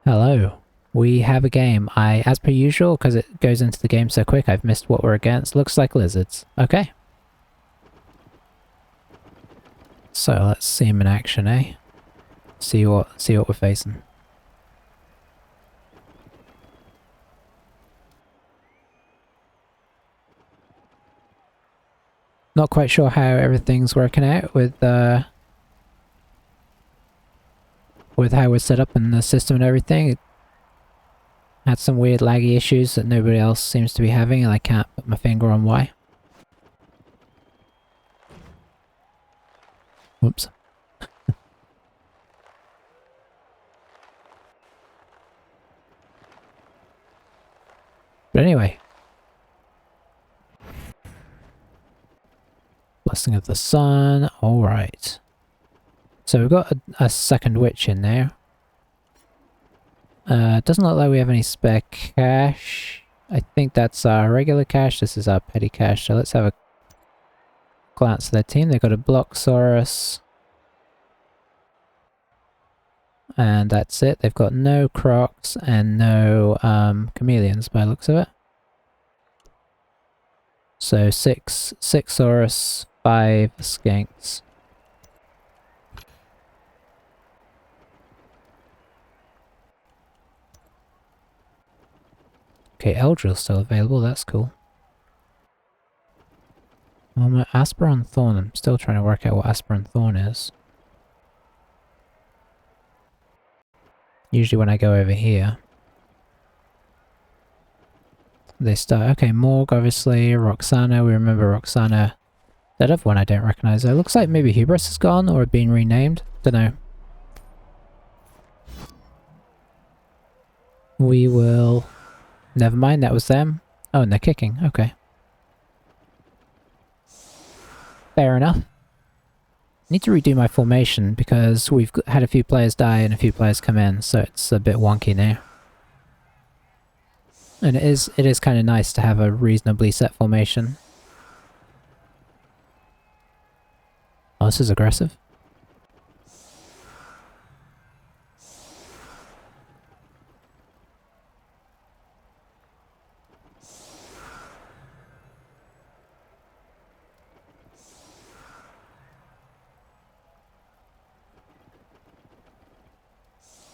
Hello. We have a game. As per usual, because it goes into the game so quick, I've missed what we're against. Looks like lizards. Okay. So let's see him in action, eh? See what we're facing. Not quite sure how everything's working out with how we're set up in the system and everything. It had some weird laggy issues that nobody else seems to be having, and I can't put my finger on why. Whoops. But anyway. Blessing of the sun. Alright. So we've got a second witch in there. Doesn't look like we have any spare cash. I think that's our regular cash. This is our petty cash. So let's have a glance at their team. They've got a Bloxsaurus. And that's it. They've got no Crocs and no Chameleons by the looks of it. So six Saurus, 5 Skinks. Okay, Eldril's still available, that's cool. Asperon Thorn, I'm still trying to work out what Asperon Thorn is. Usually when I go over here. They start, okay, Morg obviously, Roxana, we remember Roxana. That other one I don't recognize though. Looks like maybe Hubris is gone or been renamed, dunno. We will... Never mind, that was them. Oh, and they're kicking, okay. Fair enough. Need to redo my formation because we've had a few players die and a few players come in, so it's a bit wonky now. And it is kind of nice to have a reasonably set formation. Oh, this is aggressive.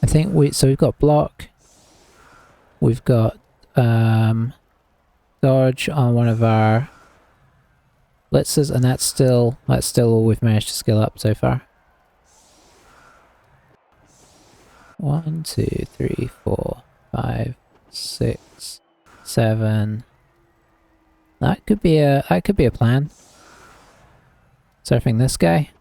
I think we've got block. We've got dodge on one of our blitzers, and that's still all we've managed to skill up so far. 1, 2, 3, 4, 5, 6, 7. That could be a plan. Surfing this guy.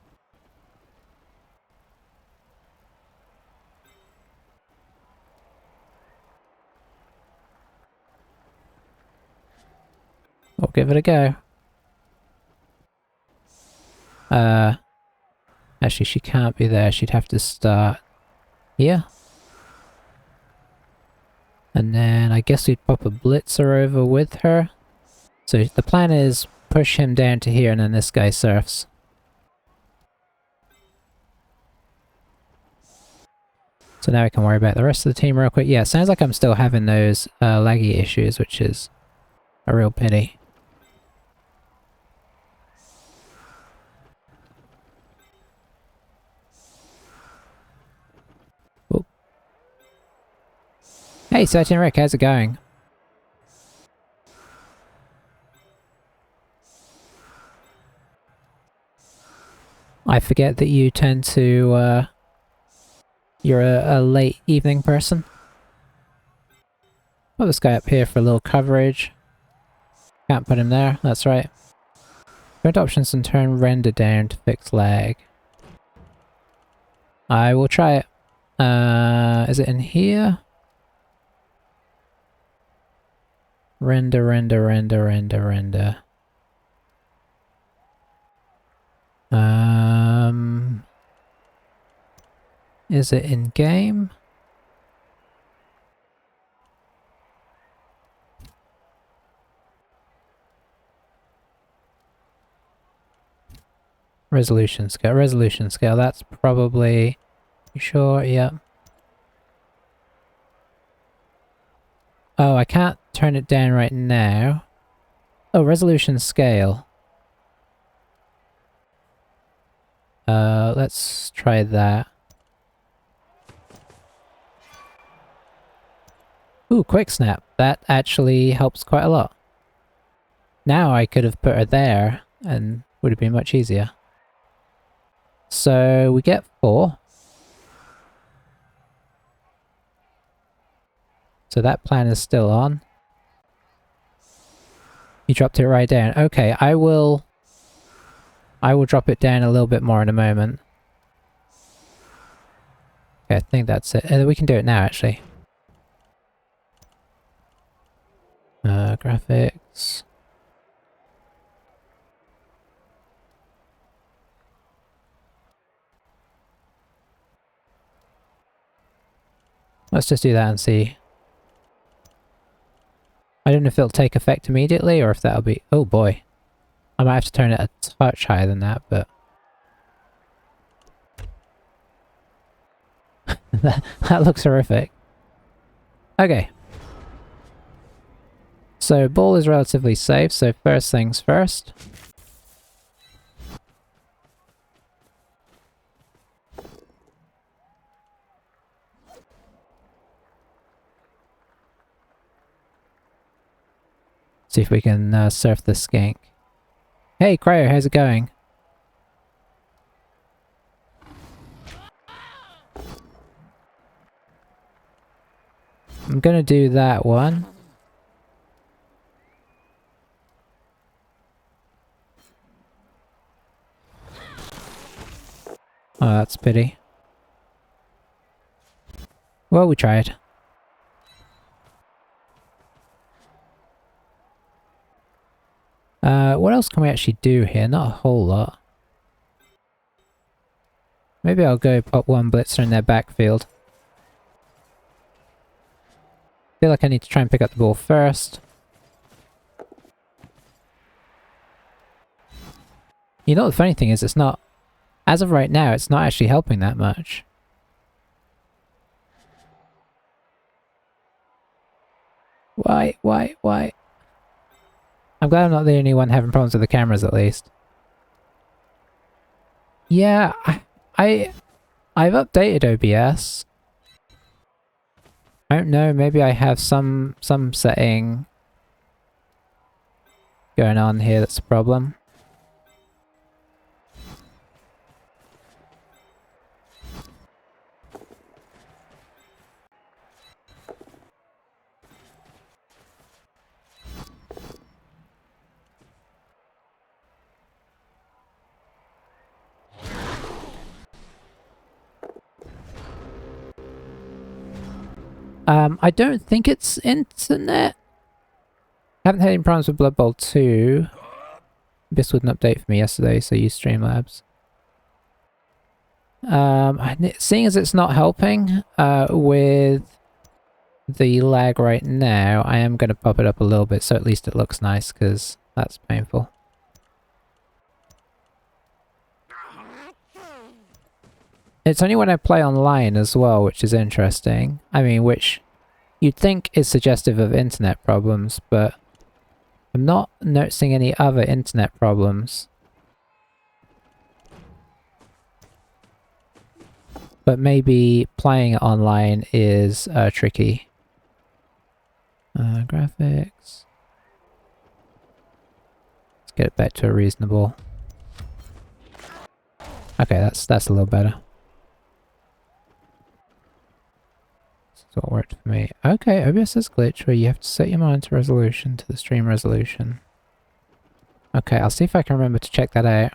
We'll give it a go. Actually she can't be there, she'd have to start here. And then I guess we'd pop a blitzer over with her. So the plan is push him down to here and then this guy surfs. So now we can worry about the rest of the team real quick. Yeah, it sounds like I'm still having those laggy issues, which is a real pity. Oh. Hey, Certain Rick, how's it going? I forget that you tend to, you're a late evening person. Put this guy up here for a little coverage. Can't put him there, that's right. Print options and turn render down to fix lag. I will try it. Is it in here? Render. Is it in game? Resolution scale, that's probably... You sure? Yeah. Oh, I can't turn it down right now. Oh, resolution scale. Let's try that. Ooh, quick snap. That actually helps quite a lot. Now I could have put her there and would have been much easier. So we get 4. So that plan is still on. You dropped it right down. Okay, I will drop it down a little bit more in a moment. Okay, I think that's it. We can do it now, actually. Graphics. Let's just do that and see. I don't know if it'll take effect immediately or if that'll be... Oh boy. I might have to turn it a touch higher than that, but... that looks horrific. Okay. So ball is relatively safe, so first things first. See if we can surf the skink. Hey Cryo, how's it going? I'm gonna do that one. Oh, that's a pity. Well, we tried. What else can we actually do here? Not a whole lot. Maybe I'll go pop one blitzer in their backfield. Feel like I need to try and pick up the ball first. You know, the funny thing is, it's not... As of right now, it's not actually helping that much. Why? I'm glad I'm not the only one having problems with the cameras, at least. Yeah, I've updated OBS. I don't know, maybe I have some setting going on here that's a problem. I don't think it's internet. Haven't had any problems with Blood Bowl 2. This wouldn't update for me yesterday, so use Streamlabs. Seeing as it's not helping with the lag right now, I am going to pop it up a little bit so at least it looks nice, because that's painful. It's only when I play online as well, which is interesting. I mean, which you'd think is suggestive of internet problems, but I'm not noticing any other internet problems. But maybe playing it online is tricky. Graphics. Let's get it back to a reasonable. Okay, that's a little better. This is what worked for me. Okay, OBS has glitch where you have to set your monitor resolution to the stream resolution. Okay, I'll see if I can remember to check that out.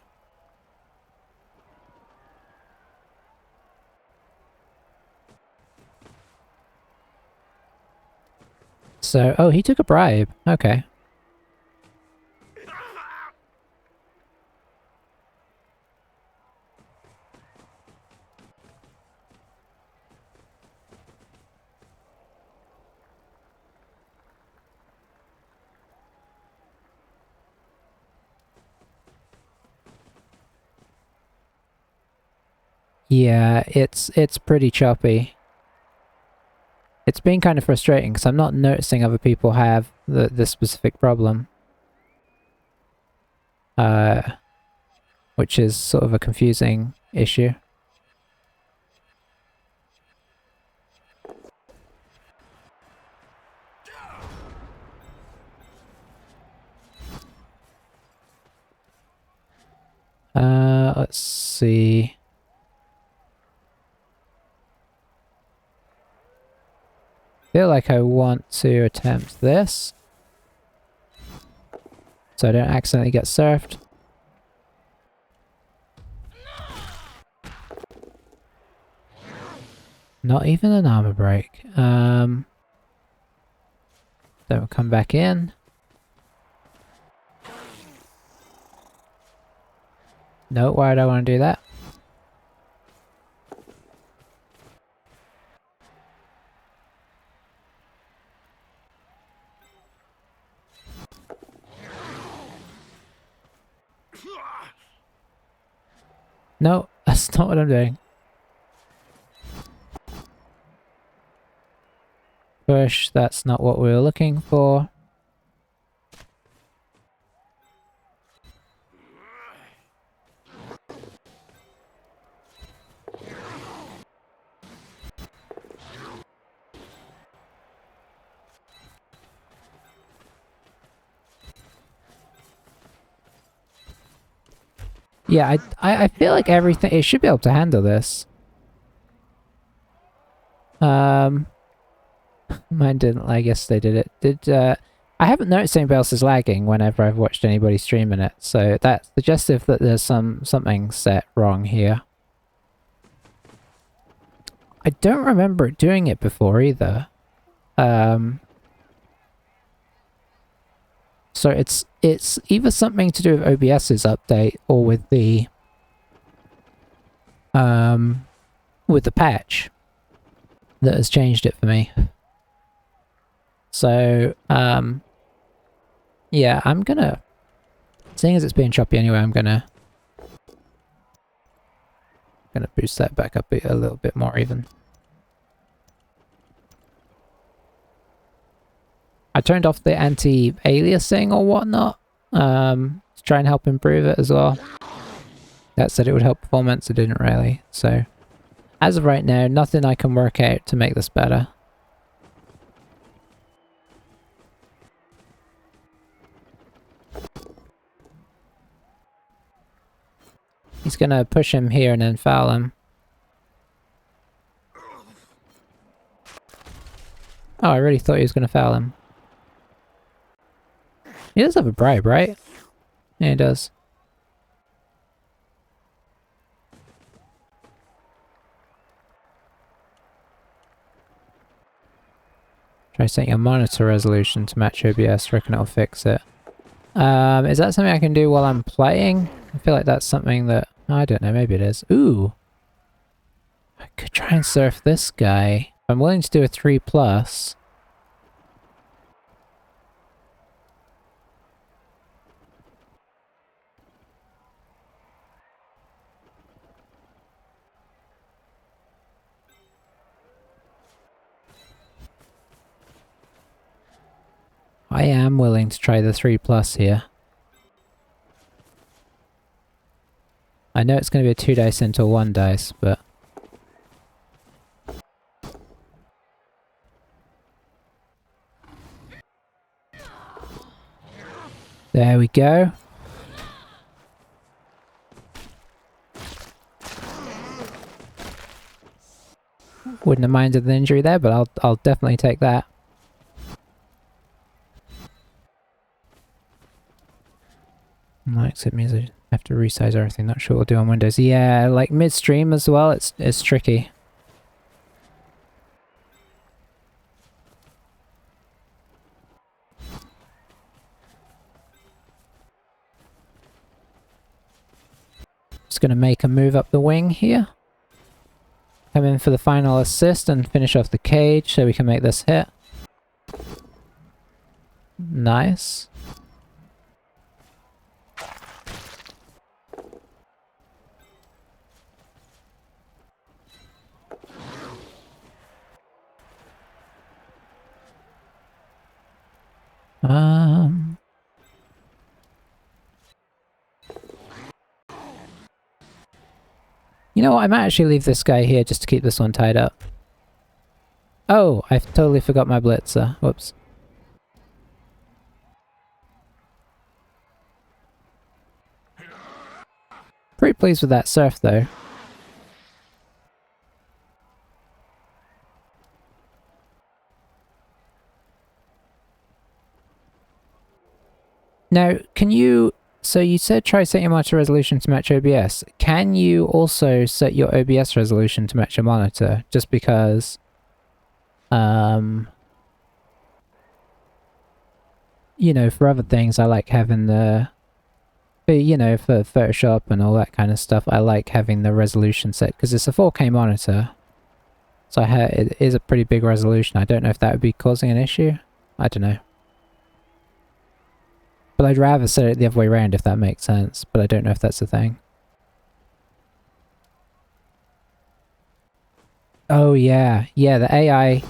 So, oh, he took a bribe. Okay. Yeah, it's pretty choppy. It's been kind of frustrating because I'm not noticing other people have this specific problem. Which is sort of a confusing issue. Let's see. Feel like I want to attempt this, so I don't accidentally get surfed. Not even an armor break. Don't come back in. No, why would I want to do that? No, that's not what I'm doing. Push, that's not what we were looking for. Yeah, I feel like everything, it should be able to handle this. Mine didn't, I guess they did it. I haven't noticed anybody else is lagging whenever I've watched anybody streaming it, so that's suggestive that there's something set wrong here. I don't remember doing it before either. So it's either something to do with OBS's update or with the patch that has changed it for me. So yeah, I'm gonna, seeing as it's being choppy anyway, I'm gonna boost that back up a little bit more even. I turned off the anti-aliasing or whatnot to try and help improve it as well. That said it would help performance, it didn't really. So as of right now, nothing I can work out to make this better. He's gonna push him here and then foul him. Oh, I really thought he was gonna foul him. He does have a bribe, right? Yeah, he does. Try setting a monitor resolution to match OBS, reckon it'll fix it. Is that something I can do while I'm playing? I feel like that's something that, I don't know, maybe it is. Ooh! I could try and surf this guy. I'm willing to do a 3+. I am willing to try the 3+ here. I know it's going to be a 2 dice into a 1 dice, but... There we go. Wouldn't have minded the injury there, but I'll definitely take that. Like, it means I have to resize everything. Not sure what we'll do on Windows. Yeah, like midstream as well, it's tricky. Just gonna make a move up the wing here. Come in for the final assist and finish off the cage so we can make this hit. Nice. Um... You know what, I might actually leave this guy here just to keep this one tied up. Oh, I totally forgot my blitzer. Whoops. Pretty pleased with that surf though. Now, can you... So you said try setting your monitor resolution to match OBS. Can you also set your OBS resolution to match your monitor? Just because... you know, for other things I like having the... You know, for Photoshop and all that kind of stuff, I like having the resolution set, because it's a 4K monitor. So it is a pretty big resolution. I don't know if that would be causing an issue. I don't know. But I'd rather set it the other way around if that makes sense, but I don't know if that's a thing. Oh yeah, yeah, the AI...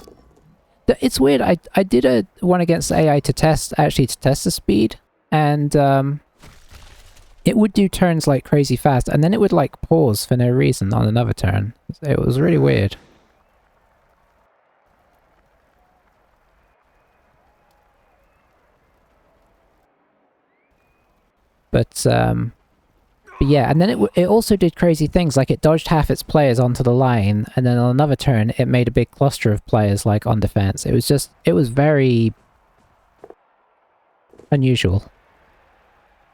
It's weird, I did a one against the AI to test the speed, and it would do turns like crazy fast, and then it would like pause for no reason on another turn. It was really weird. But yeah, and then it also did crazy things, like it dodged half its players onto the line, and then on another turn it made a big cluster of players like on defense. It was very unusual.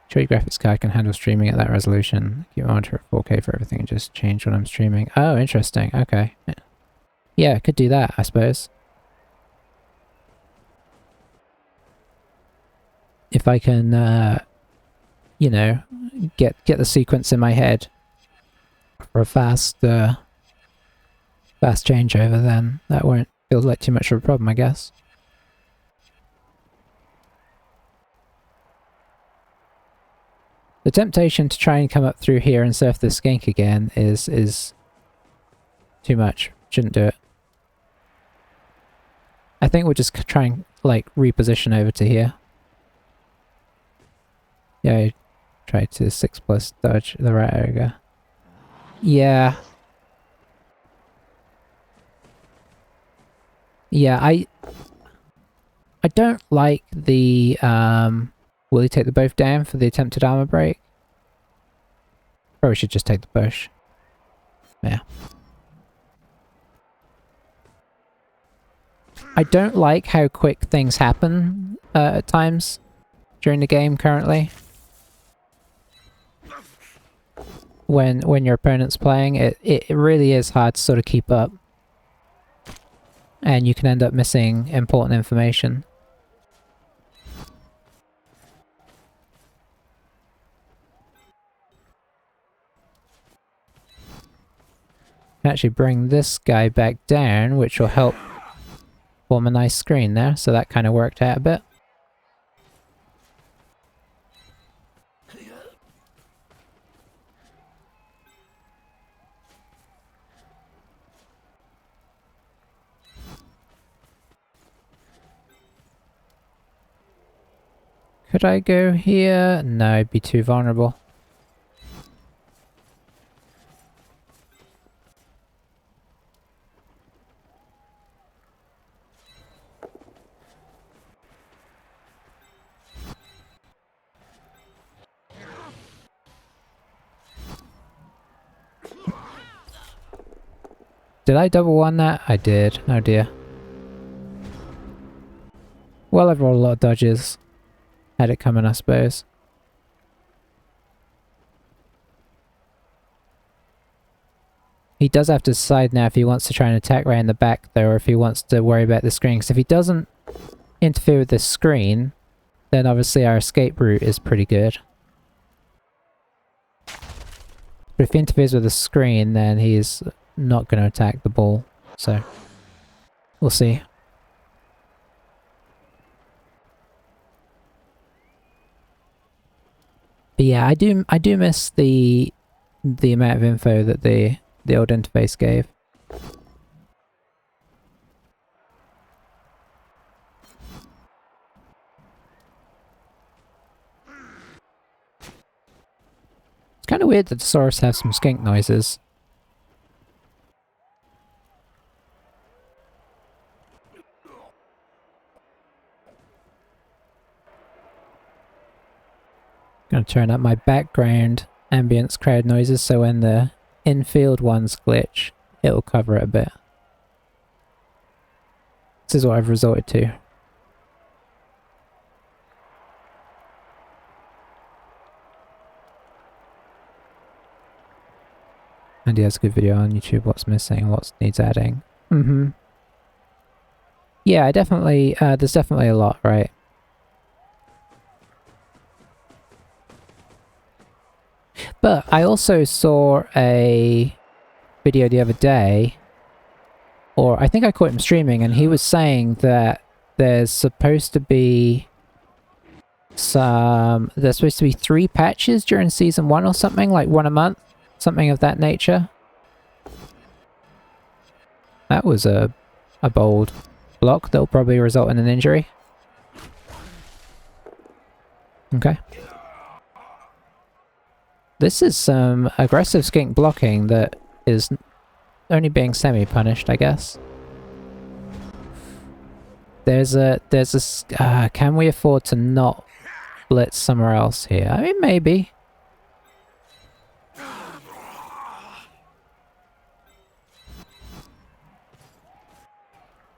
Show graphics card can handle streaming at that resolution. Keep monitor at 4K for everything and just change when I'm streaming. Oh, interesting. Okay. Yeah, could do that, I suppose. If I can, you know, get the sequence in my head for a fast changeover, then that won't feel like too much of a problem, I guess. The temptation to try and come up through here and surf the skink again is too much. Shouldn't do it. I think we'll just try and, like, reposition over to here. Yeah, try to 6+ dodge the rat ogre. Yeah. Yeah, I don't like the, will he take the both down for the attempted armor break? Probably should just take the push. Yeah. I don't like how quick things happen at times during the game currently. When your opponent's playing, it really is hard to sort of keep up. And you can end up missing important information. Can actually bring this guy back down, which will help form a nice screen there, so that kind of worked out a bit. Could I go here? No, it'd be too vulnerable. Did I double one that? I did. Oh dear. Well, I've rolled a lot of dodges. Had it coming, I suppose. He does have to decide now if he wants to try and attack right in the back, though, or if he wants to worry about the screen. Because if he doesn't interfere with the screen, then obviously our escape route is pretty good. But if he interferes with the screen, then he's not going to attack the ball. So, we'll see. But yeah, I do miss the amount of info that the old interface gave. kind of weird that the Saurus have some skink noises. Gonna turn up my background ambience crowd noises so when the in-field ones glitch, it'll cover it a bit. This is what I've resorted to. And he has a good video on YouTube, what's missing, what needs adding. Yeah, definitely, there's definitely a lot, right? But I also saw a video the other day, or I think I caught him streaming, and he was saying that there's supposed to be there's supposed to be 3 patches during season 1 or something, like 1 a month, something of that nature. That was a bold block that'll probably result in an injury. Okay. This is some aggressive skink blocking that is only being semi-punished, I guess. Can we afford to not blitz somewhere else here? I mean, maybe.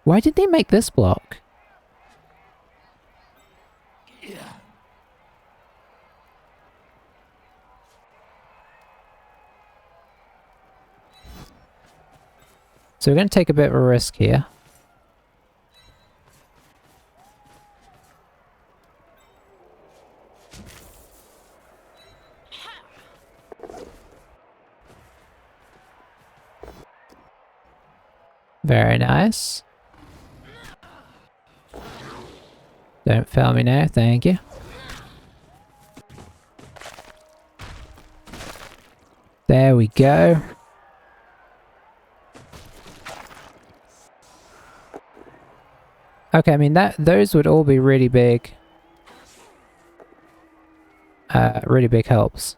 Why did they make this block? So we're going to take a bit of a risk here. Very nice. Don't fail me now, thank you. There we go. Okay, I mean those would all be really big helps.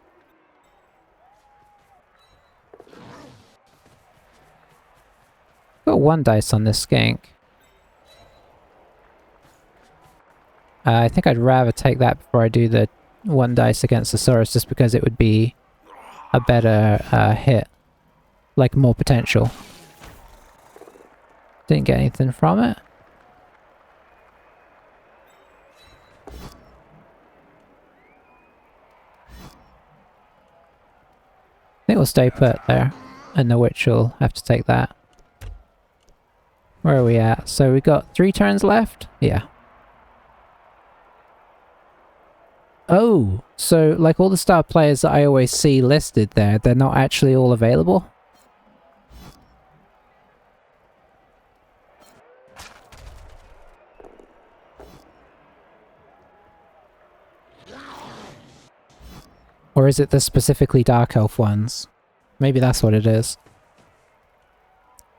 Got 1 dice on this skink. I think I'd rather take that before I do the 1 dice against the Saurus, just because it would be a better hit. Like, more potential. Didn't get anything from it. I think we'll stay put there, and the witch will have to take that. Where are we at? So we got 3 turns left? Yeah. Oh, so like all the star players that I always see listed there, they're not actually all available? Or is it the specifically Dark Elf ones? Maybe that's what it is.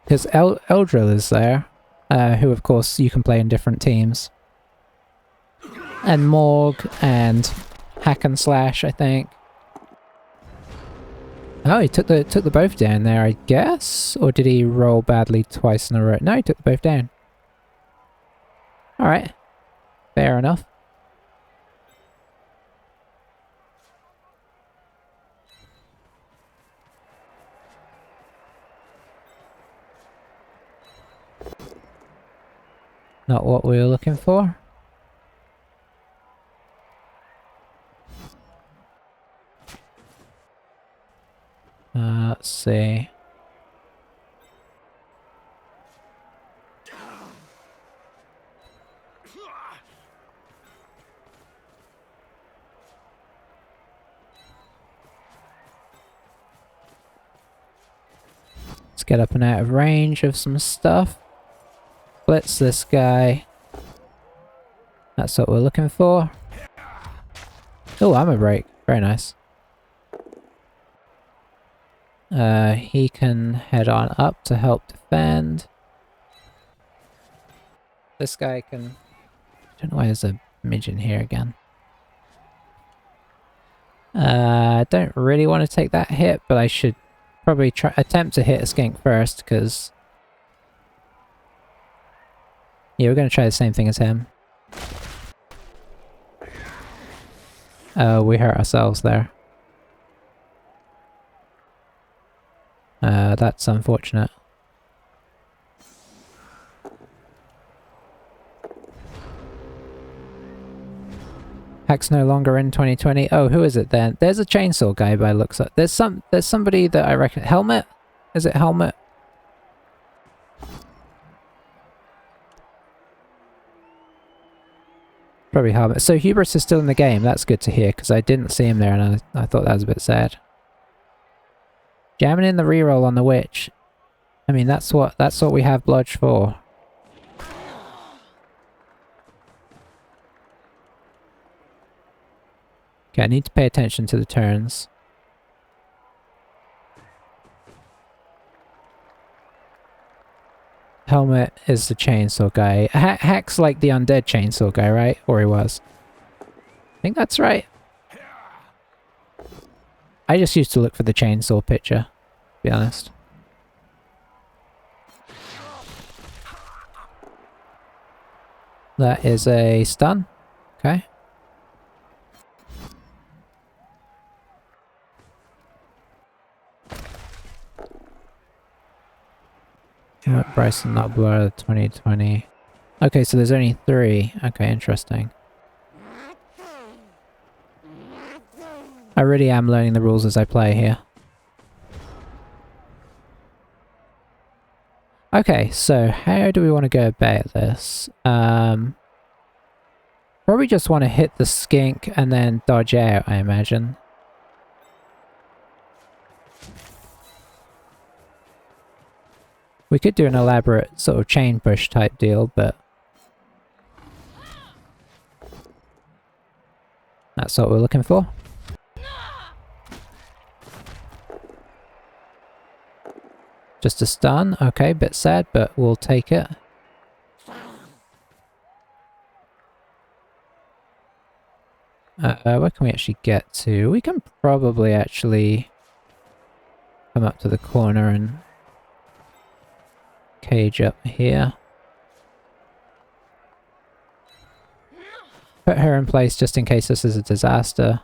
Because Eldril is there, who of course you can play in different teams. And Morg and Hack and Slash, I think. Oh, he took the both down there, I guess? Or did he roll badly twice in a row? No, he took the both down. Alright. Fair enough. Not what we were looking for. Let's see. Let's get up and out of range of some stuff. Blitz this guy. That's what we're looking for. Oh, armor break. Very nice. He can head on up to help defend. This guy can... I don't know why there's a midge in here again. I don't really want to take that hit, but I should probably attempt to hit a skink first, because... Yeah, we're going to try the same thing as him. We hurt ourselves there. That's unfortunate. Hack's no longer in 2020. Oh, who is it then? There's a chainsaw guy by looks like. There's somebody that I reckon. Helmet? Is it Helmet? Probably Helmet. So Hubris is still in the game. That's good to hear, because I didn't see him there and I thought that was a bit sad. Jamming in the reroll on the witch. I mean, that's what we have Blodge for. Okay, I need to pay attention to the turns. Helmet is the chainsaw guy. Hack's like the undead chainsaw guy, right? Or he was. I think that's right. I just used to look for the chainsaw picture, to be honest. That is a stun. Okay. Bryson Nobler 2020. Okay, so there's only 3. Okay, interesting. I really am learning the rules as I play here. Okay, so how do we want to go about this? Probably just want to hit the skink and then dodge out, I imagine. We could do an elaborate sort of chain push type deal, but that's what we're looking for. Just a stun. Okay, bit sad, but we'll take it. Where can we actually get to? We can probably actually come up to the corner and cage up here. Put her in place just in case this is a disaster.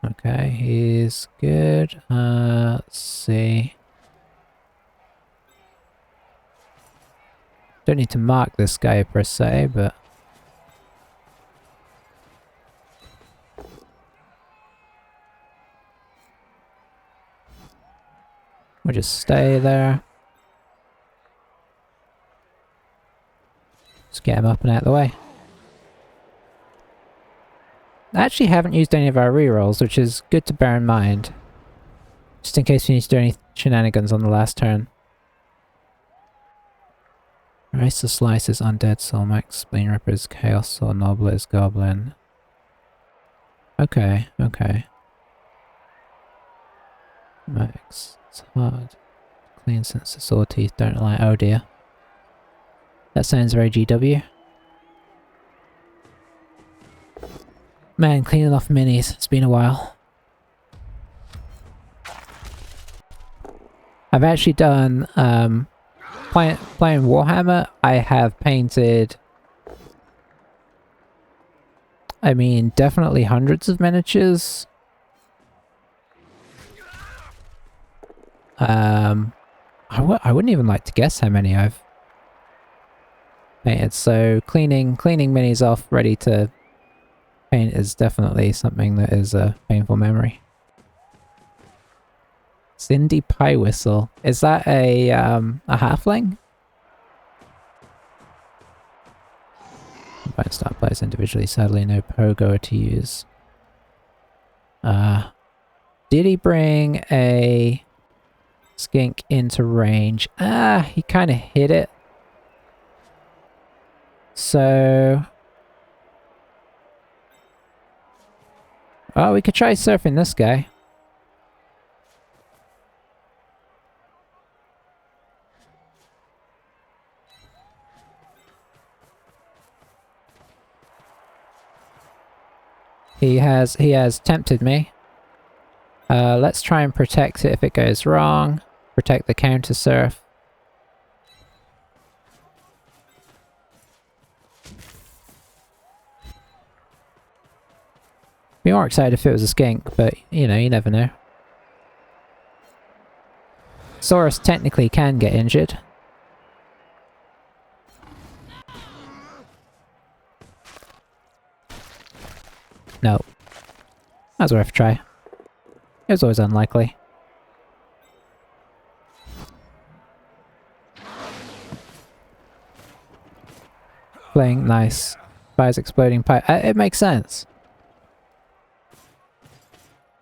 Okay, he's good. Let's see. Don't need to mark this guy per se, but... we'll just stay there. Just get him up and out of the way. I actually haven't used any of our rerolls, which is good to bear in mind. Just in case we need to do any shenanigans on the last turn. Racer Slice is Undead Soul, Max Spleen Ripper is Chaos Soul, Nobbler is Goblin. Okay, okay. Max, it's hard. Clean since the sword teeth don't lie. Oh dear. That sounds very GW. Man, cleaning off minis. It's been a while. I've actually done, playing Warhammer, I have painted, I mean, definitely hundreds of miniatures. I wouldn't even like to guess how many I've painted, so cleaning minis off, ready to paint is definitely something that is a painful memory. Cindy Pie Whistle. Is that a halfling? Combine start players individually, sadly no pogo to use. Did he bring a skink into range? He kind of hit it. So... Oh, we could try surfing this guy. He has tempted me. Let's try and protect it if it goes wrong. Protect the counter surf. Be more excited if it was a skink, but you know, you never know. Saurus technically can get injured. No. That was worth a try. It was always unlikely. Playing nice. Fires exploding pipe. It makes sense.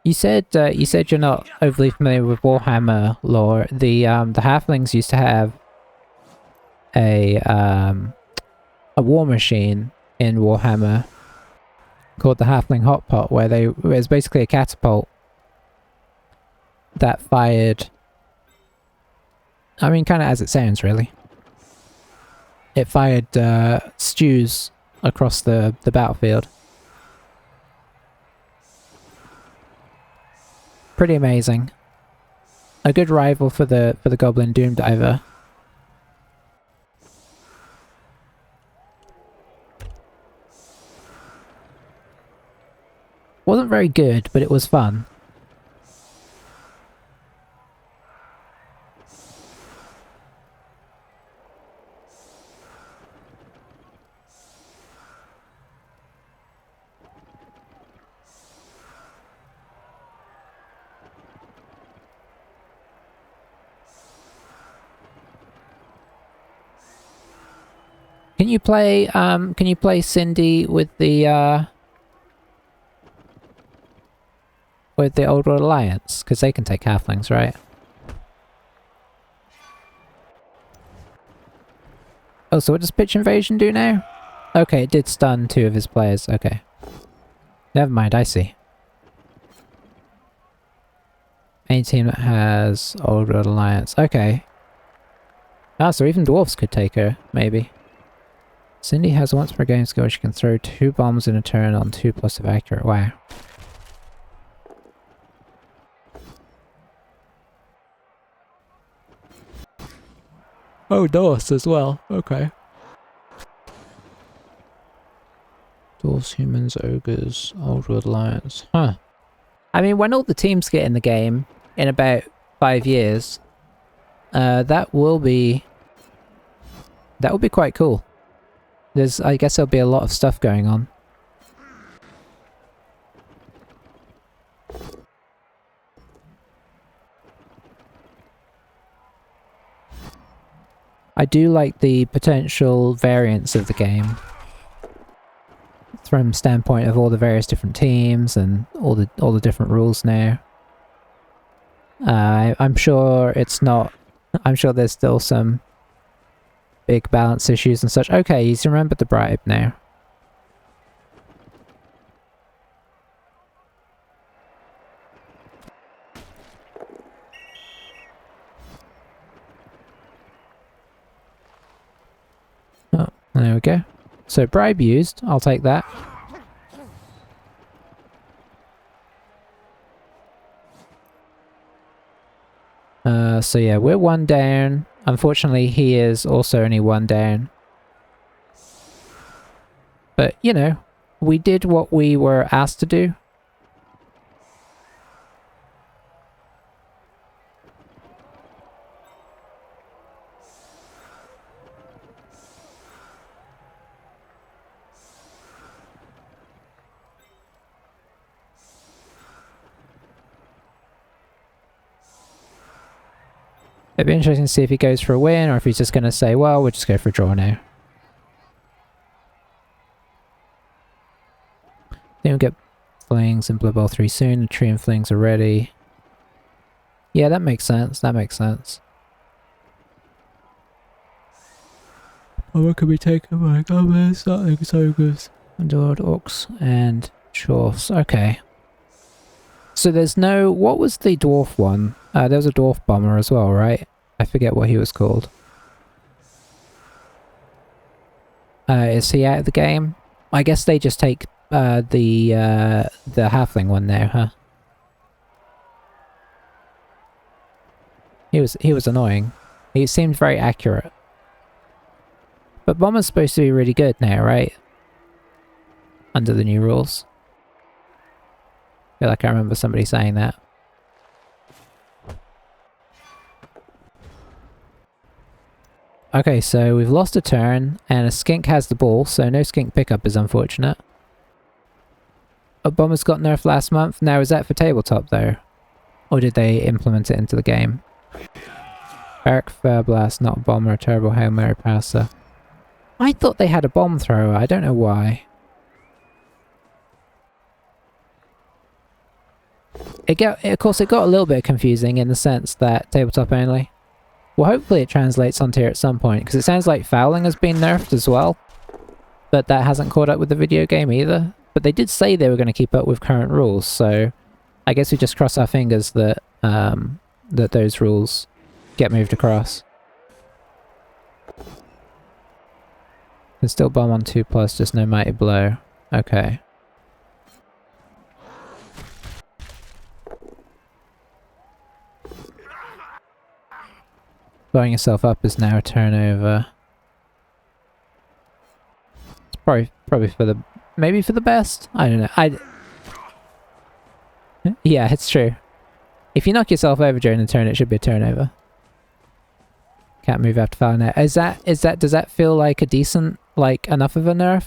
You said you're not overly familiar with Warhammer lore. The halflings used to have a war machine in Warhammer called the Halfling Hotpot, where it was basically a catapult that fired, I mean, kind of as it sounds, really. It fired stews across the battlefield. Pretty amazing. A good rival for the Goblin Doom Diver. Wasn't very good, but it was fun. Can you play Cindy with the Old World Alliance? Because they can take halflings, right? Oh, so what does Pitch Invasion do now? Okay, it did stun 2 of his players, okay. Never mind, I see. Any team that has Old World Alliance, okay. Ah, so even dwarfs could take her, maybe. Cindy has once per game skill, she can throw 2 bombs in a turn on 2+ of accurate. Wow. Oh, Dwarfs as well. Okay. Dwarves, humans, ogres, Old World Alliance. Huh. I mean, when all the teams get in the game in about 5 years, that will be quite cool. I guess there'll be a lot of stuff going on. I do like the potential variants of the game. From standpoint of all the various different teams and all the different rules now. I'm sure it's not... I'm sure there's still some big balance issues and such. Okay, he's remembered the bribe now. Oh, there we go. So bribe used, I'll take that. So yeah, we're 1 down. Unfortunately, he is also only 1 down. But, you know, we did what we were asked to do. It'd be interesting to see if he goes for a win, or if he's just going to say, well, we'll just go for a draw now. Then we'll get Flings and Blood Bowl 3 soon. The Tree and Flings are ready. Yeah, that makes sense. That makes sense. Oh, what can we take? Oh my god, man, starting ogres, Adored Orcs, and Chorfs. Okay. So there's no... What was the dwarf one? There was a dwarf bomber as well, right? I forget what he was called. Is he out of the game? I guess they just take the halfling one there, huh? He was annoying. He seemed very accurate. But bomber's supposed to be really good now, right? Under the new rules. I feel like I remember somebody saying that. Okay, so we've lost a turn, and a skink has the ball, so no skink pickup is unfortunate. A bomber's got nerfed last month. Now, is that for tabletop, though? Or did they implement it into the game? Barrack Fair Blast, not a bomber, a terrible Hail Mary passer. I thought they had a bomb thrower, I don't know why. Of course, it got a little bit confusing in the sense that tabletop only. Well, hopefully it translates onto here at some point, because it sounds like fouling has been nerfed as well. But that hasn't caught up with the video game either. But they did say they were going to keep up with current rules, so I guess we just cross our fingers that that those rules get moved across. Can still bomb on 2+, just no mighty blow. Okay. Blowing yourself up is now a turnover. It's probably for the... maybe for the best? I don't know. Yeah, it's true. If you knock yourself over during the turn, it should be a turnover. Can't move after foul now. Does that feel like a decent, like, enough of a nerf?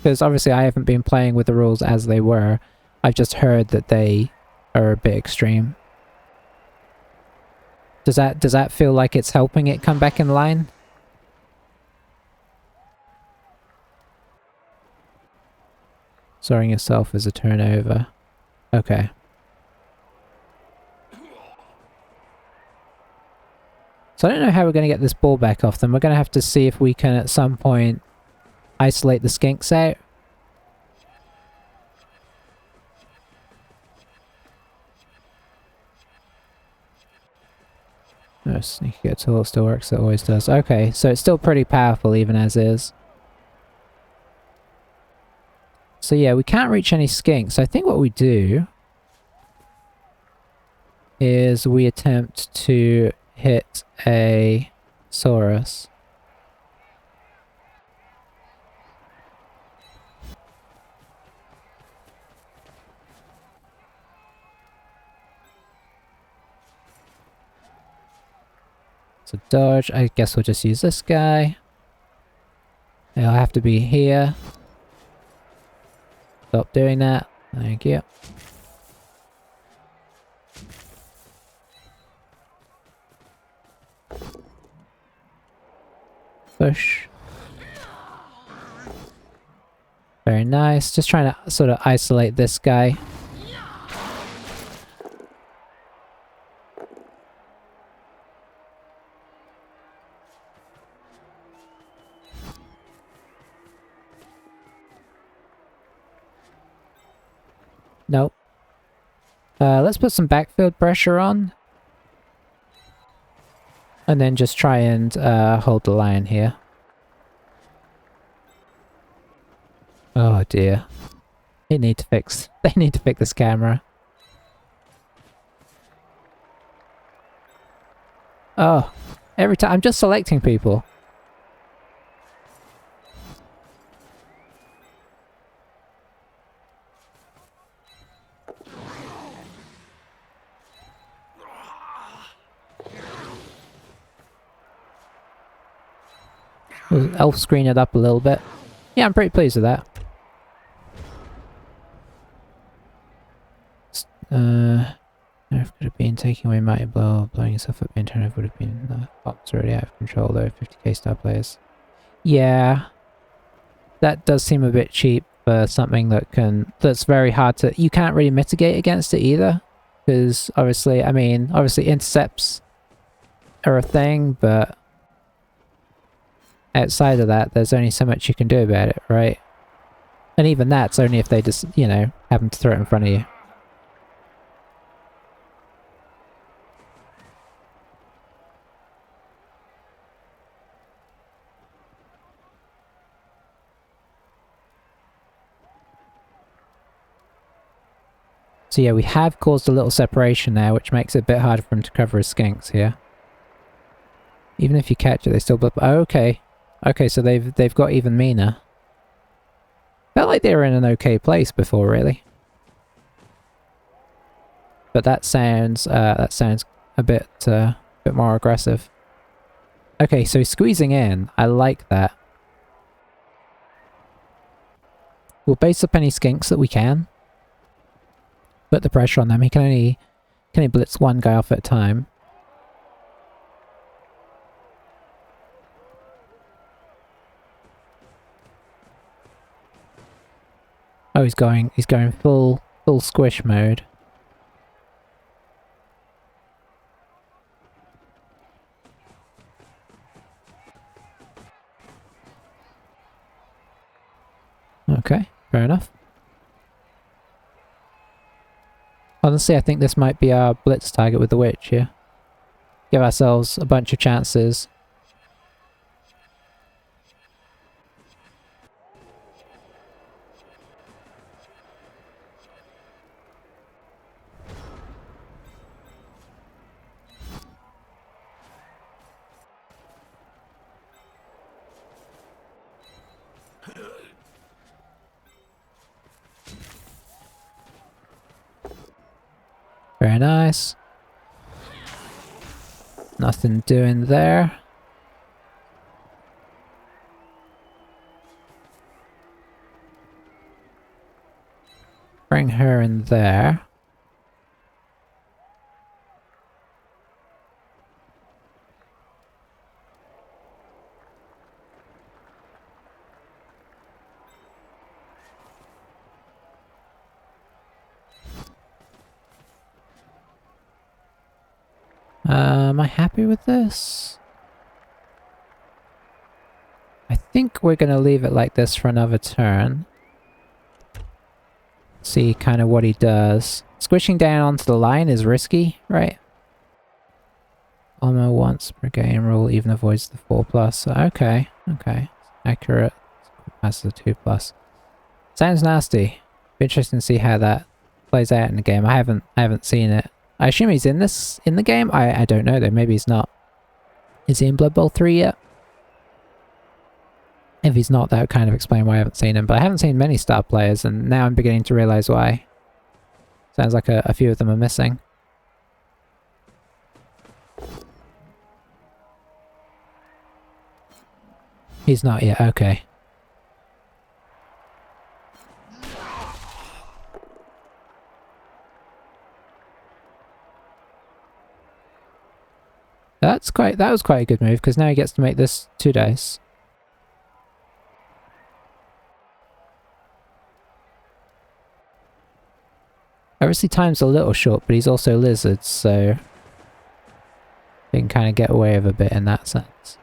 Because obviously I haven't been playing with the rules as they were. I've just heard that they are a bit extreme. Does that feel like it's helping it come back in line? Soaring yourself is a turnover. Okay. So I don't know how we're going to get this ball back off them. We're going to have to see if we can at some point isolate the skinks out. No, sneaky get tool still works, it always does. Okay, so it's still pretty powerful even as is. So yeah, we can't reach any skinks. I think what we do is we attempt to hit a Saurus. So dodge, I guess we'll just use this guy. It'll have to be here. Stop doing that. Thank you. Push. Very nice. Just trying to sort of isolate this guy. Nope. Let's put some backfield pressure on. And then just try and hold the line here. Oh dear. They need to fix this camera. Oh, every time I'm just selecting people. Elf screen it up a little bit. Yeah, I'm pretty pleased with that. Nerf could have been taking away mighty blow, blowing yourself up, being turned over would have been bots already out of control though, 50k star players. Yeah. That does seem a bit cheap for something that's very hard to... You can't really mitigate against it either. Because obviously, I mean, obviously intercepts are a thing, but outside of that, there's only so much you can do about it, right? And even that's only if they just, you know, happen to throw it in front of you. So yeah, we have caused a little separation there, which makes it a bit harder for him to cover his skinks here. Even if you catch it, they still blip. Oh, okay. Okay, so they've got even meaner. Felt like they were in an okay place before, really. But that sounds a bit more aggressive. Okay, so he's squeezing in. I like that. We'll base up any skinks that we can. Put the pressure on them. He can only blitz one guy off at a time. Oh, he's going full squish mode. Okay, fair enough. Honestly, I think this might be our blitz target with the witch here. Give ourselves a bunch of chances. Very nice. Nothing doing there. Bring her in there. Am I happy with this? I think we're gonna leave it like this for another turn. See kind of what he does. Squishing down onto the line is risky, right? Almost once per game rule even avoids the 4+. Okay, okay. Accurate. That's the 2+. Sounds nasty. Be interesting to see how that plays out in the game. I haven't seen it. I assume he's in the game? I don't know though, maybe he's not. Is he in Blood Bowl 3 yet? If he's not, that would kind of explain why I haven't seen him. But I haven't seen many star players, and now I'm beginning to realise why. Sounds like a few of them are missing. He's not yet, okay. That was quite a good move, because now he gets to make this 2 dice. Obviously time's a little short, but he's also lizards, so he can kind of get away with a bit in that sense.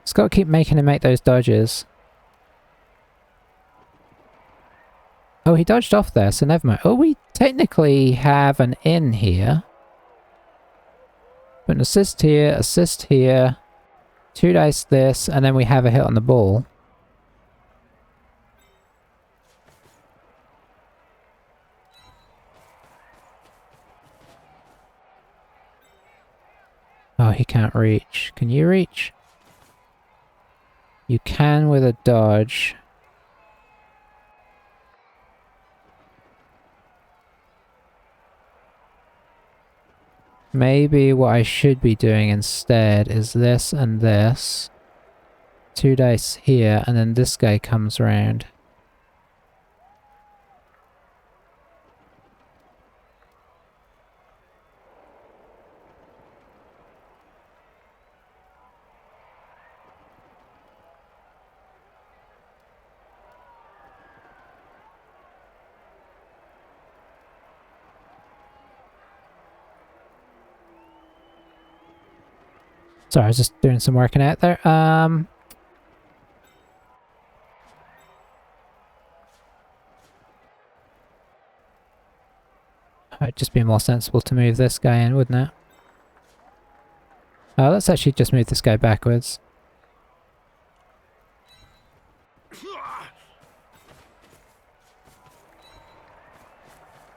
Just gotta keep making him make those dodges. Oh, he dodged off there, so never mind. Oh, we technically have an in here. Put an assist here, 2 dice this, and then we have a hit on the ball. Oh, he can't reach. Can you reach? You can with a dodge. Maybe what I should be doing instead is this and this. 2 dice here, and then this guy comes around. Sorry, I was just doing some working out there. Might just be more sensible to move this guy in, wouldn't it? Oh, let's actually just move this guy backwards.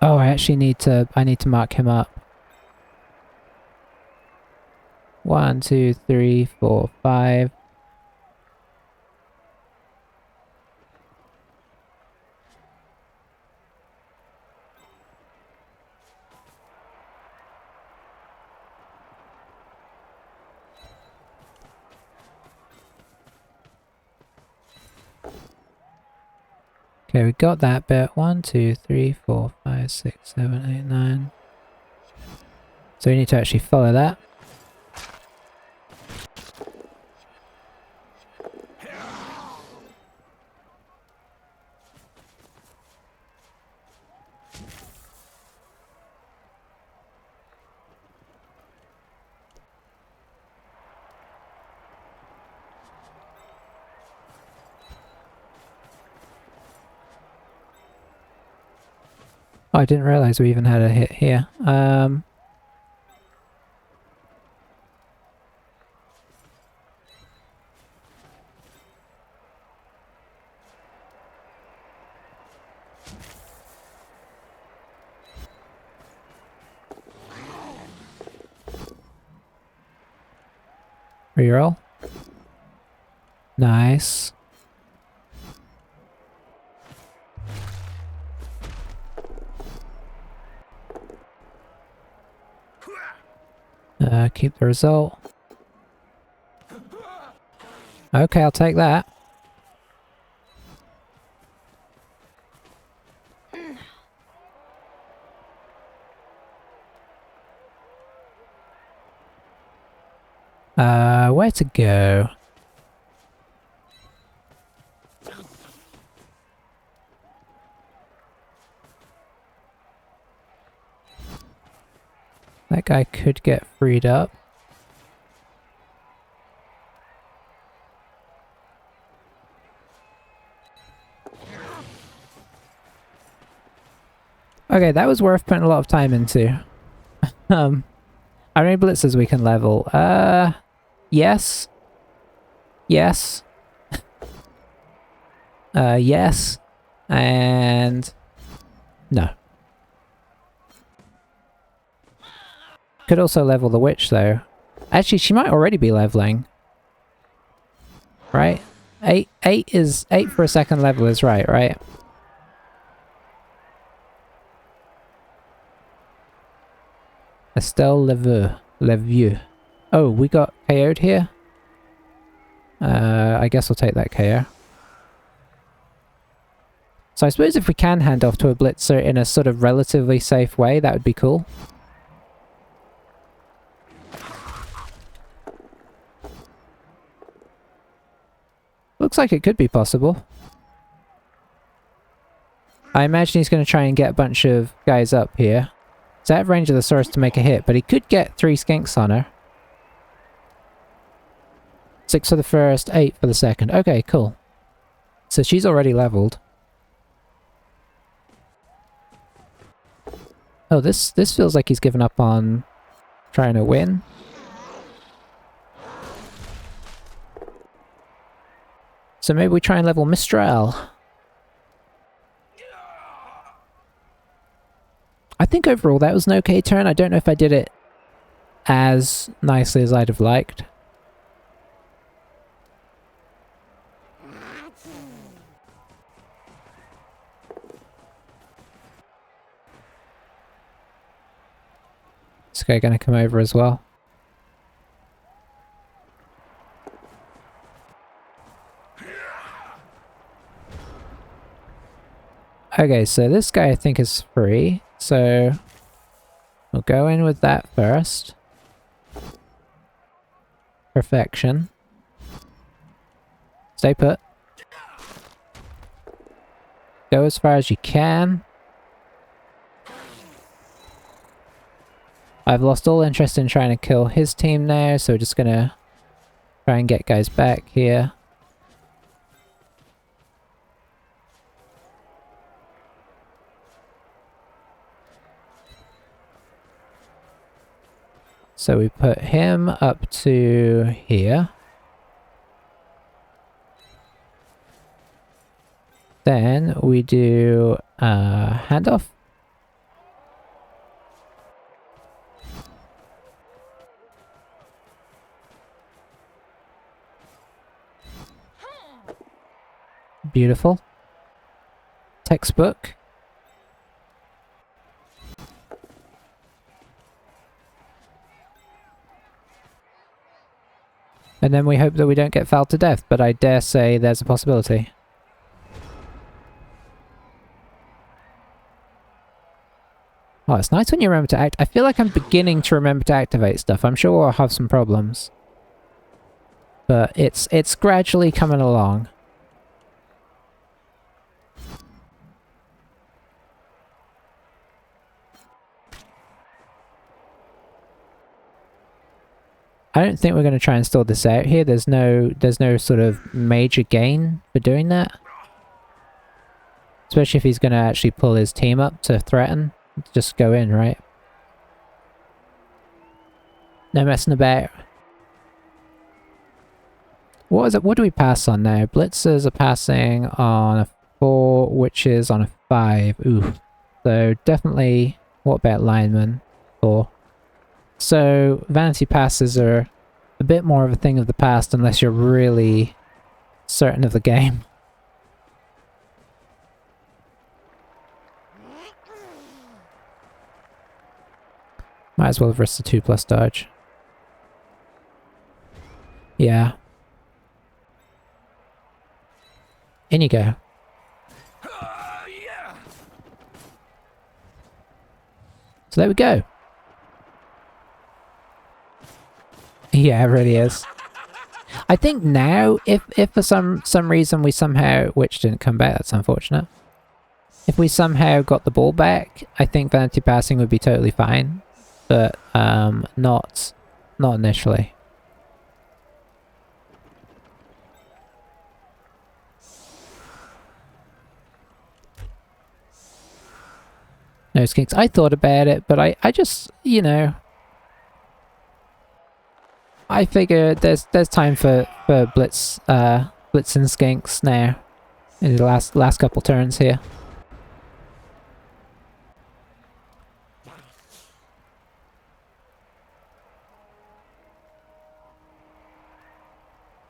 Oh, I actually need to mark him up. 1, 2, 3, 4, 5. Okay, we got that bit. 1, 2, 3, 4, 5, 6, 7, 8, 9. So we need to actually follow that. Oh, I didn't realize we even had a hit here. Reroll. Nice. Keep the result. Okay, I'll take that. Where to go? That guy could get freed up. Okay, that was worth putting a lot of time into. How many blitzers we can level? Yes. Yes. Yes. And... no. Could also level the witch, though. Actually, she might already be leveling. Right? 8 for a second level is right? Estelle Leveux. Oh, we got KO'd here? I guess we'll take that KO. So I suppose if we can hand off to a blitzer in a sort of relatively safe way, that would be cool. Looks like it could be possible. I imagine he's going to try and get a bunch of guys up here. It's out of range of the Saurus to make a hit, but he could get 3 skinks on her. 6 for the first, 8 for the second. Okay, cool. So she's already leveled. Oh, this feels like he's given up on trying to win. So maybe we try and level Mistral. I think overall that was an okay turn. I don't know if I did it as nicely as I'd have liked. This guy gonna come over as well. Okay, so this guy I think is free, so we'll go in with that first. Perfection. Stay put. Go as far as you can. I've lost all interest in trying to kill his team now, so we're just gonna try and get guys back here. So we put him up to here. Then we do handoff. Beautiful. Textbook. And then we hope that we don't get fouled to death, but I dare say there's a possibility. Oh, it's nice when you remember to act. I feel like I'm beginning to remember to activate stuff. I'm sure I'll have some problems. But it's gradually coming along. I don't think we're going to try and stall this out here. There's no sort of major gain for doing that. Especially if he's going to actually pull his team up to threaten. Just go in, right? No messing about. What is it? What do we pass on now? Blitzers are passing on a 4, which is on a 5. Ooh. So definitely, what about linemen? 4. So vanity passes are a bit more of a thing of the past unless you're really certain of the game. Might as well have risked the 2+ dodge. Yeah. In you go. So there we go. Yeah, it really is. I think now, if for some reason we somehow, which didn't come back, that's unfortunate. If we somehow got the ball back, I think vanity passing would be totally fine. But not initially. No skinks. I thought about it, but I just, you know, I figure there's time for blitz and skinks now in the last couple turns here.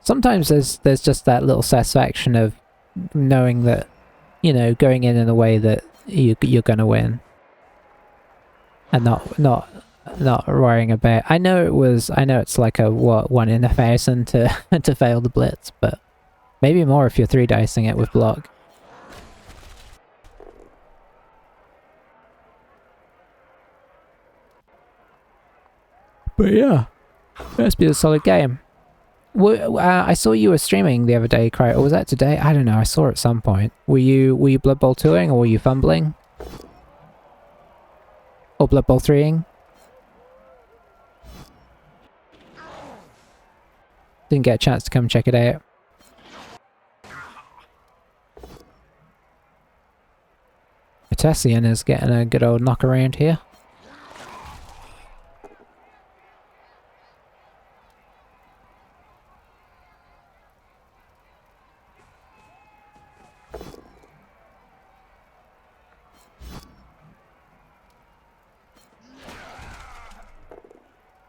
Sometimes there's just that little satisfaction of knowing that, you know, going in a way that you're gonna win, and not worrying about. I know it's like a 1 in 1,000 to to fail the blitz, but maybe more if you're 3-dicing it with block. But yeah, must be a solid game. I saw you were streaming the other day, Cry. Or was that today? I don't know. I saw it at some point. Were you Blood Bowl 2ing or were you fumbling? Or Blood Bowl 3ing? Didn't get a chance to come check it out. Tessian is getting a good old knock around here.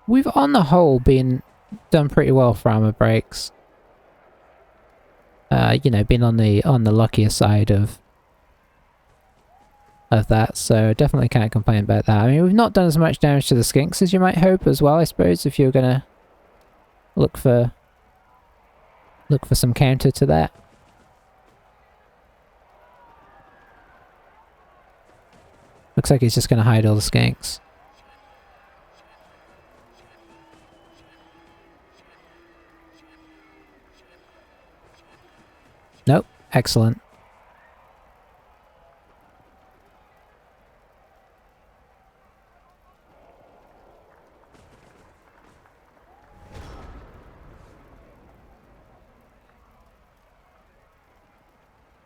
We've on the whole done pretty well for armor breaks. You know, been on the luckier side of that, so definitely can't complain about that. I mean, we've not done as much damage to the skinks as you might hope as well, I suppose, if you're gonna look for some counter to that. Looks like he's just gonna hide all the skinks. Nope. Excellent.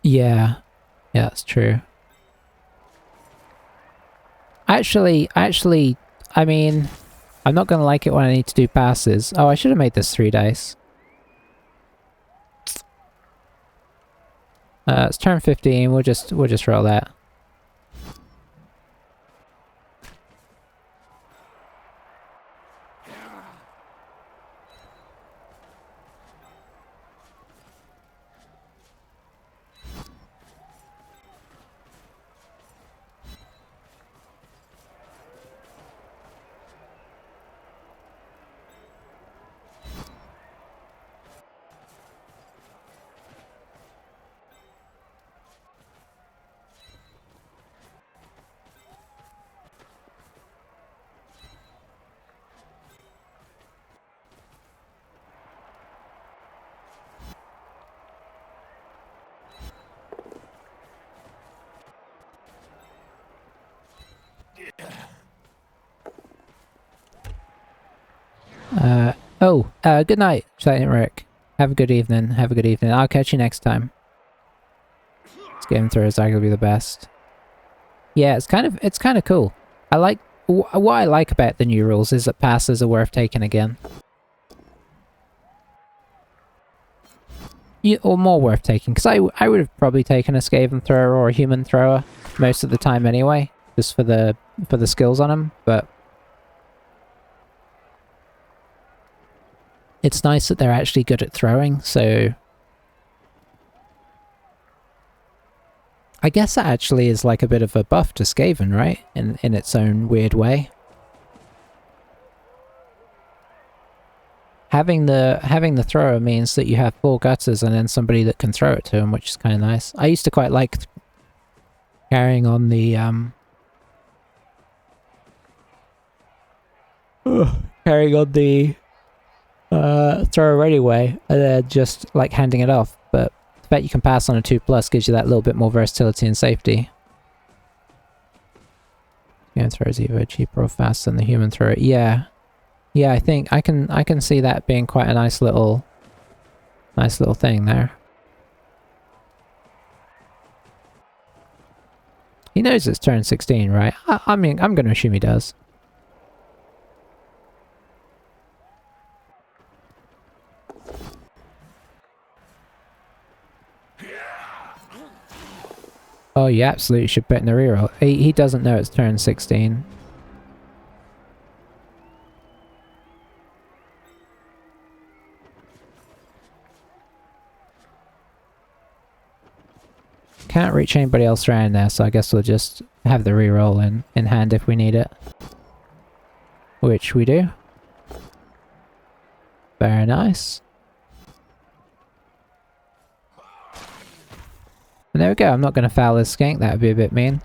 Yeah. Yeah, that's true. Actually, I mean, I'm not gonna like it when I need to do passes. Oh, I should have made this 3 dice. It's turn 15, we'll just roll that. Good night, Silent Rick. Have a good evening, have a good evening. I'll catch you next time. This game through is arguably the best. Yeah, it's kind of cool. I like, what I like about the new rules is that passes are worth taking again. Or more worth taking, because I would have probably taken a Skaven thrower or a human thrower most of the time anyway, just for the skills on them, but it's nice that they're actually good at throwing, so I guess that actually is like a bit of a buff to Skaven, right? In its own weird way. Having the thrower means that you have 4 gutters and then somebody that can throw it to them, which is kind of nice. I used to quite like carrying on the thrower anyway, and then just like handing it off, but the fact you can pass on a 2+ gives you that little bit more versatility and safety. Human thrower is either cheaper or faster than the human thrower. Yeah. Yeah, I think I can see that being quite a nice little thing there. He knows it's turn 16, right? I mean, I'm gonna assume he does. Oh, you absolutely should bet in the reroll. He doesn't know it's turn 16. Can't reach anybody else around there, so I guess we'll just have the reroll in hand if we need it. Which we do. Very nice. And there we go, I'm not going to foul this skank, that would be a bit mean.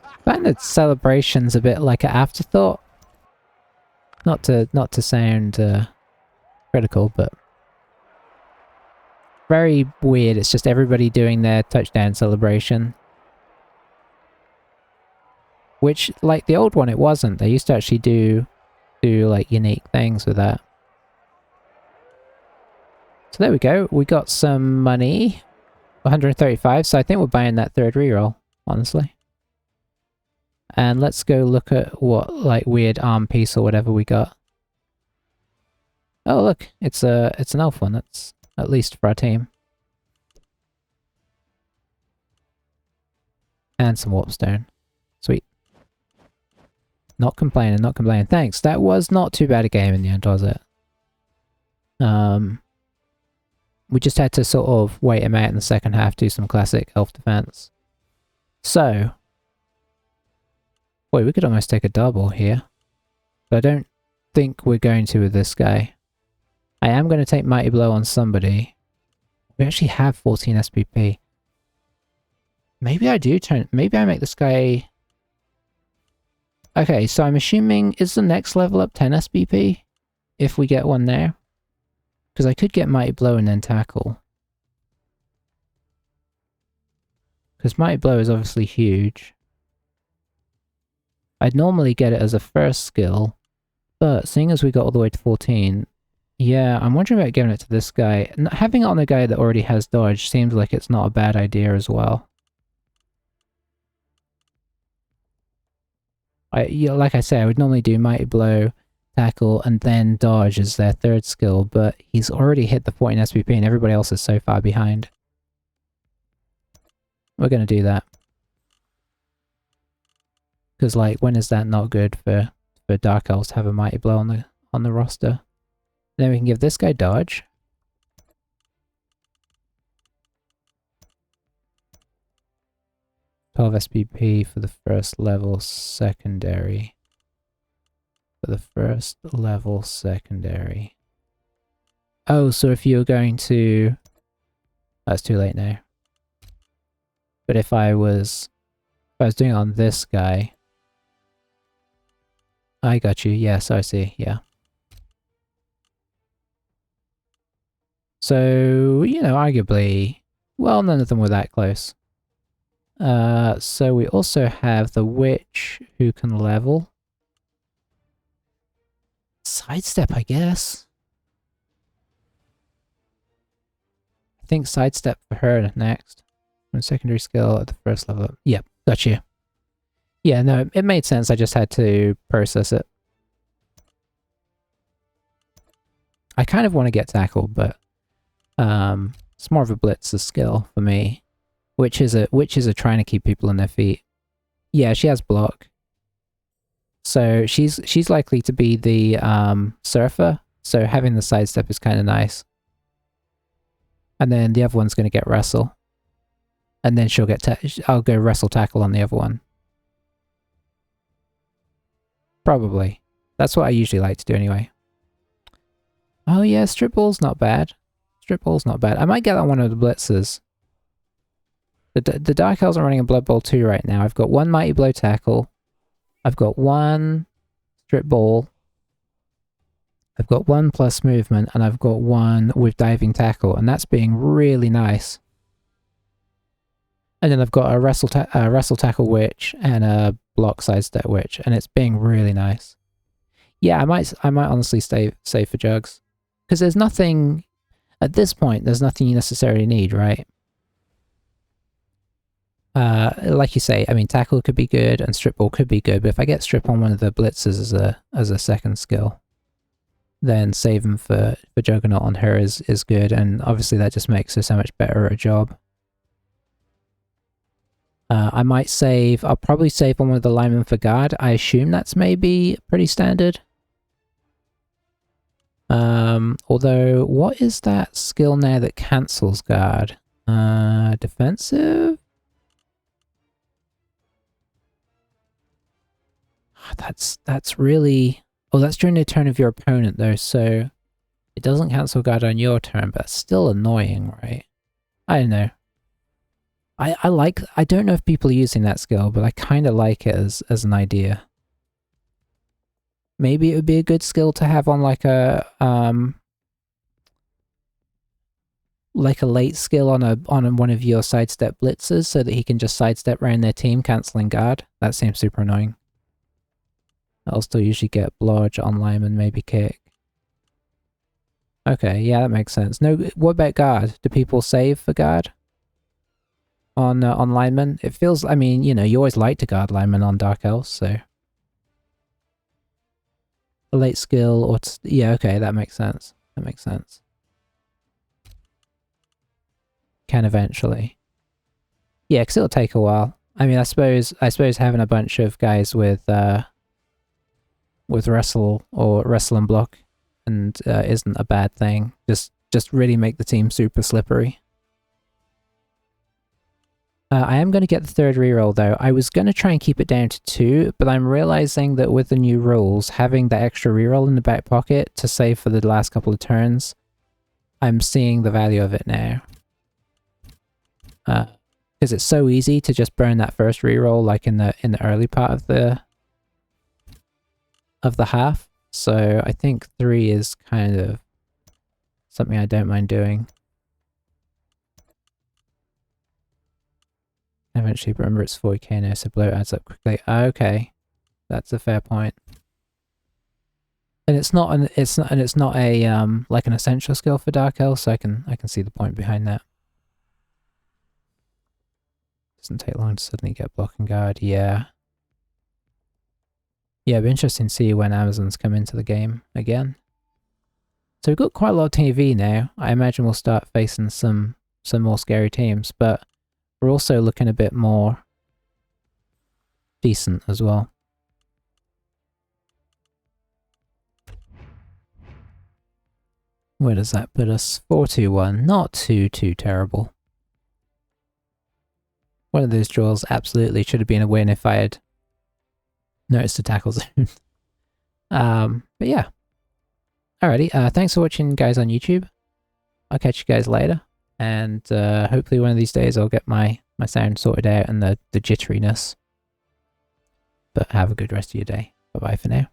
I find that celebration's a bit like an afterthought. Not to sound critical, but very weird. It's just everybody doing their touchdown celebration. Which, like the old one, it wasn't. They used to actually do like unique things with that. So there we go. We got some money. 135, so I think we're buying that 3rd reroll, honestly. And let's go look at what, like, weird arm piece or whatever we got. Oh look, it's an elf one. That's at least for our team. And some warpstone. Sweet. Not complaining, not complaining. Thanks. That was not too bad a game in the end, was it? We just had to sort of wait him out in the second half, do some classic elf defense. So, boy, we could almost take a double here. But I don't think we're going to with this guy. I am going to take Mighty Blow on somebody. We actually have 14 SPP. Maybe I do turn... Maybe I make this guy... Okay, so I'm assuming, is the next level up 10 SPP? If we get one there? Because I could get Mighty Blow and then Tackle. Because Mighty Blow is obviously huge. I'd normally get it as a first skill, but seeing as we got all the way to 14, Yeah, I'm wondering about giving it to this guy. Having it on a guy that already has dodge seems like it's not a bad idea as well. Like I say, I would normally do Mighty Blow, Tackle, and then Dodge as their third skill, but he's already hit the 14 SPP and everybody else is so far behind. We're gonna do that. Because, like, when is that not good for Dark Elves to have a Mighty Blow on the roster? Then we can give this guy Dodge. $12 SPP for the first level secondary. For the first level secondary. Oh, so if you're going to... That's too late now. But if I was doing it on this guy... I got you, yes, I see, yeah. So, you know, arguably... Well, none of them were that close. So we also have the Witch who can level. Sidestep, I guess. I think sidestep for her next. One secondary skill at the first level. Yep, got you. Yeah, no, it made sense. I just had to process it. I kind of want to get tackled, but it's more of a blitzer skill for me. Witches are trying to keep people on their feet. Yeah, she has block. So she's likely to be the surfer, so having the sidestep is kind of nice. And then the other one's going to get wrestle. And then she'll get I'll go wrestle tackle on the other one. Probably. That's what I usually like to do anyway. Oh yeah, strip ball's not bad. Strip ball's not bad. I might get on one of the blitzers. The Dark Elves are running a Blood Bowl 2 right now. I've got one Mighty Blow tackle. I've got one strip ball. I've got one plus movement, and I've got one with diving tackle, and that's being really nice. And then I've got a wrestle tackle witch and a block sidestep witch, and it's being really nice. Yeah, I might honestly save for jugs, because there's nothing at this point. There's nothing you necessarily need, right? Like you say, I mean, tackle could be good and strip ball could be good, but if I get strip on one of the blitzers as a second skill, then saving for Juggernaut on her is good, and obviously that just makes her so much better at a job. I might save, I'll probably save on one of the linemen for guard. I assume that's maybe pretty standard. Although, what is that skill now that cancels guard? Defensive? That's really... Oh, that's during the turn of your opponent though, so it doesn't cancel guard on your turn, but it's still annoying, right? I don't know. I don't know if people are using that skill, but I kind of like it as an idea. Maybe it would be a good skill to have on like a late skill on one of your sidestep blitzers, so that he can just sidestep around their team, cancelling guard. That seems super annoying. I'll still usually get blodge on lineman, maybe kick. Okay, yeah, that makes sense. No, what about guard? Do people save for guard? On lineman? It feels, I mean, you know, you always like to guard lineman on Dark Elves, so... A late skill, or... yeah, okay, that makes sense. That makes sense. Can eventually. Yeah, because it'll take a while. I mean, I suppose having a bunch of guys with wrestle or wrestle and block and isn't a bad thing. Just really make the team super slippery. I am going to get the third reroll though. I was going to try and keep it down to 2, but I'm realizing that with the new rules, having that extra reroll in the back pocket to save for the last couple of turns, I'm seeing the value of it now. Because it's so easy to just burn that first reroll like in the early part of the half. So I think 3 is kind of something I don't mind doing. I eventually remember it's 40k now, so bloat adds up quickly. Okay, that's a fair point. And it's not a like an essential skill for Dark Elves, so I can see the point behind that. Doesn't take long to suddenly get block and guard, yeah. Yeah, it'll be interesting to see when Amazons come into the game again. So we've got quite a lot of TV now. I imagine we'll start facing some more scary teams, but we're also looking a bit more decent as well. Where does that put us? 4-2-1, not too terrible. One of those draws absolutely should have been a win if I had noticed the tackle zone. But yeah. Alrighty, thanks for watching, guys, on YouTube. I'll catch you guys later, and hopefully one of these days I'll get my sound sorted out and the jitteriness. But have a good rest of your day. Bye-bye for now.